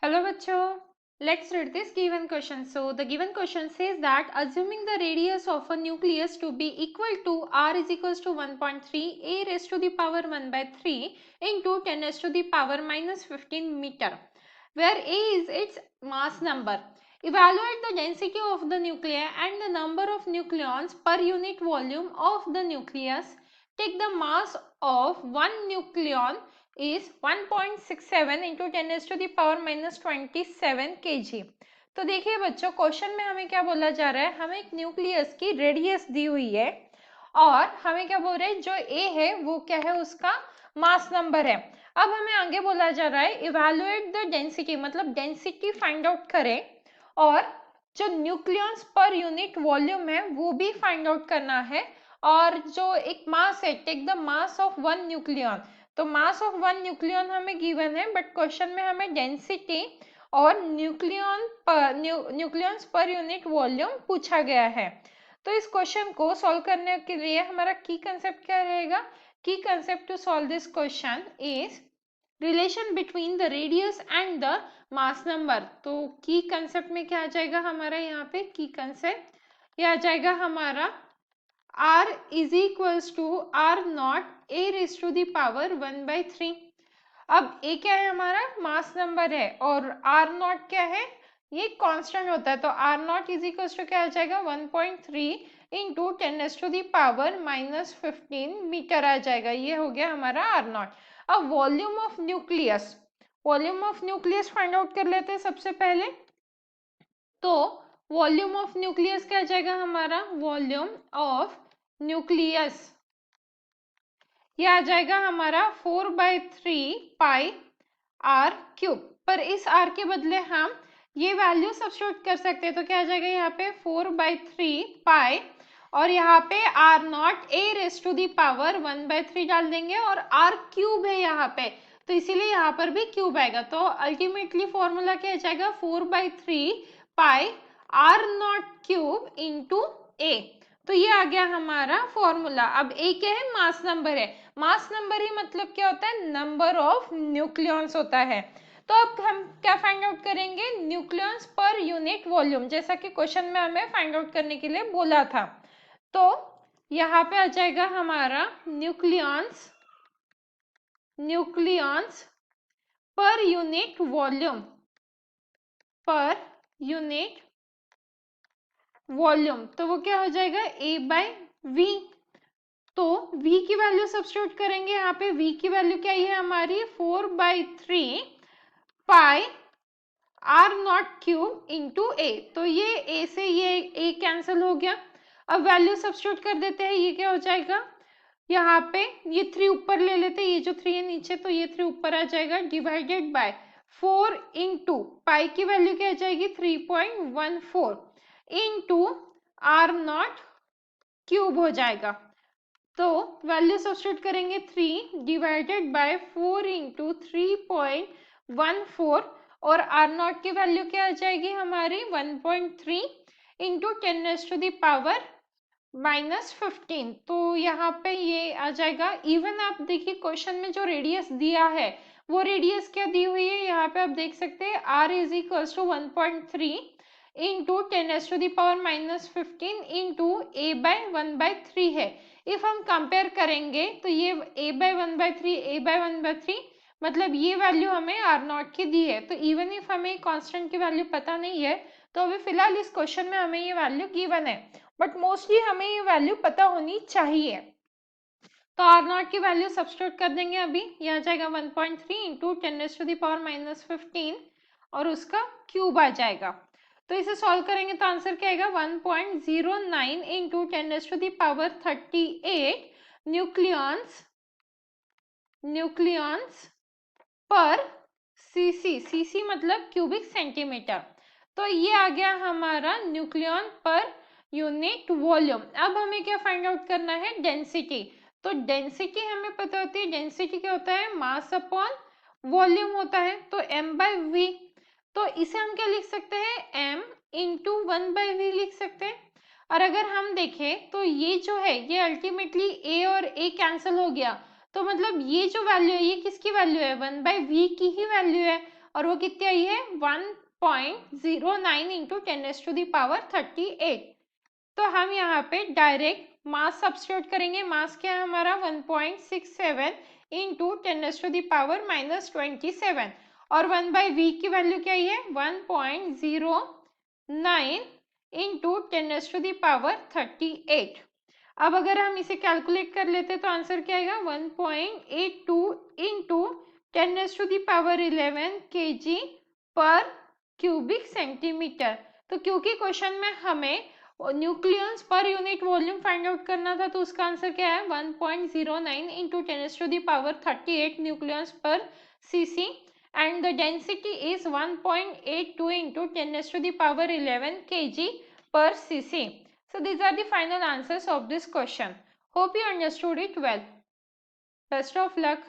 Hello bachcho, let's read this given question. So the given question says that assuming the radius of a nucleus to be equal to r is equals to 1.3 a raised to the power 1 by 3 into 10 raised to the power minus 15 meter, where a is its mass number. Evaluate the density of the nuclei and the number of nucleons per unit volume of the nucleus. Take the mass of one nucleon is 1.67 into 10 raised to the power minus 27 kg। तो देखिए बच्चों, question में हमें क्या बोला जा रहा है, हमें एक न्यूक्लियस की रेडियस दी हुई है और हमें क्या बोल रहे हैं, जो ए है वो क्या है, उसका मास नंबर है। अब हमें आगे बोला जा रहा है इवेलुएट द डेंसिटी, मतलब डेंसिटी फाइंड आउट करें और जो न्यूक्लियंस पर यूनिट वॉल्यूम है वो भी फाइंड आउट करना है। और जो एक मास है, take the mass of one nucleon, तो मास ऑफ वन न्यूक्लियन हमें गिवन है, बट क्वेश्चन में हमें डेंसिटी और न्यूक्लियंस पर यूनिट वॉल्यूम पूछा गया है। तो इस क्वेश्चन को सॉल्व करने के लिए हमारा की कंसेप्ट क्या रहेगा, key concept to solve this question is relation between the radius and the mass number. तो की कंसेप्ट में क्या आ जाएगा हमारा, यहाँ पे की कंसेप्ट ये आ जाएगा हमारा r is equals to r not a raised to the power 1 by 3। अब a क्या है, हमारा मास नंबर है, और r नॉट क्या है, ये कांस्टेंट होता है, तो r not is equals to क्या आ जाएगा 1.3 into 10 raised to the power minus 15 metre आ जाएगा। ये हो गया हमारा r नॉट। अब volume of nucleus, volume of nucleus find out कर लेते हैं सबसे पहले। तो वॉल्यूम ऑफ न्यूक्लियस क्या आ जाएगा हमारा, वॉल्यूम ऑफ न्यूक्लियस ये आ जाएगा हमारा 4/3 पाई आर क्यूब। पर इस आर के बदले हम ये वैल्यू सब्स्टिट्यूट कर सकते हैं, तो क्या आ जाएगा यहाँ पे 4/3 पाई और यहाँ पे R naught A raise to the power 1/3 डाल देंगे और आर क्यूब है यहाँ पे, तो इसीलिए यहाँ पर भी क्यूब आएगा। तो अल्टीमेटली फॉर्मूला क्या आ जाएगा 4/3 पाई आर नॉट क्यूब इंटू ए। तो ये आ गया हमारा फॉर्मूला। अब ए क्या है, मास नंबर है। मास नंबर ही मतलब क्या होता है, नंबर ऑफ न्यूक्लियॉन्स होता है। तो अब हम क्या फाइंड आउट करेंगे, न्यूक्लियॉन्स पर यूनिट वॉल्यूम, जैसा कि क्वेश्चन में हमें फाइंड आउट करने के लिए बोला था। तो यहाँ पे आ जाएगा हमारा nucleons per unit volume, per unit volume, तो वो क्या हो जाएगा A/V। तो V की वैल्यू सब्स्टिट्यूट करेंगे, यहाँ पे V की वैल्यू क्या है हमारी 4/3 पाई आर नॉट क्यूब इंटू ए। तो ये ए से ये ए कैंसिल हो गया। अब वैल्यू सब्स्टिट्यूट कर देते हैं, ये क्या हो जाएगा, यहाँ पे ये 3 ऊपर ले लेते हैं, ये जो 3 है नीचे, तो ये 3 ऊपर आ जाएगा, डिवाइडेड बाय 4 इंटू पाई की वैल्यू क्या आ जाएगी 3.14 इंटू आर नॉट क्यूब हो जाएगा। तो वैल्यू सब्स्टिट्यूट करेंगे 3 डिवाइडेड बाय 4 इंटू 3.14 और आर नॉट की वैल्यू क्या आ जाएगी हमारी 1.3 into 10 raise to the power minus 15। तो यहाँ पे ये आ जाएगा इवन। आप देखिए क्वेश्चन में जो रेडियस दिया है वो रेडियस क्या दी हुई है, यहाँ पे आप देख सकते हैं r is equals to 1.3 into 10 raise to the power minus 15 into a/1/3 है। इफ हम कंपेयर करेंगे तो ये a/1/3 मतलब ये वैल्यू हमें आर नॉट की दी है। तो इवन इफ हमें कांस्टेंट की वैल्यू पता नहीं है, तो अभी फिलहाल इस क्वेश्चन में हमें ये वैल्यू गिवन है, बट मोस्टली हमें ये वैल्यू पता होनी चाहिए। तो आर नॉट की वैल्यू सब्स्टिट्यूट कर देंगे अभी, यह आ जाएगा 1.3 into 10 raise to the power minus 15 और उसका क्यूब आ जाएगा। तो इसे सॉल्व करेंगे तो आंसर क्या आएगा 1.09 into 10 raise to the power 38 nucleons पर सीसी मतलब क्यूबिक सेंटीमीटर। तो ये आ गया हमारा न्यूक्लियॉन पर यूनिट वॉल्यूम। अब हमें क्या फाइंड आउट करना है, डेंसिटी। तो डेंसिटी हमें पता होती है, डेंसिटी क्या होता है, मास अपॉन वॉल्यूम होता है, तो m/v। तो इसे हम क्या लिख सकते हैं, m इंटू 1/v लिख सकते हैं। और अगर हम देखें तो ये जो है ये अल्टीमेटली a और a कैंसिल हो गया, तो मतलब ये जो वैल्यू है ये किसकी वैल्यू है, 1/v की ही वैल्यू है। और वो कितनी आई है 1.09 इंटू 10⁻38। तो हम यहाँ पे डायरेक्ट मास सब्स्टिट्यूट करेंगे। मास क्या है हमारा 1.67 इंटू 10⁻⁻27 और 1/v की वैल्यू क्या है 1.09 इंटू 10⁻38। अब अगर हम इसे कैलकुलेट कर लेते तो आंसर क्या आएगा 1.82 इंटू 10⁻11 kg पर क्यूबिक सेंटीमीटर। तो क्योंकि क्वेश्चन में हमें nucleons per unit volume find out करना था, तो उसका आंसर क्या है 1.09 इंटू 10⁻38 न्यूक्लियंस पर CC and the density is 1.82 into 10⁻11 kg per cc. So these are the final answers of this question. Hope you understood it well. Best of luck.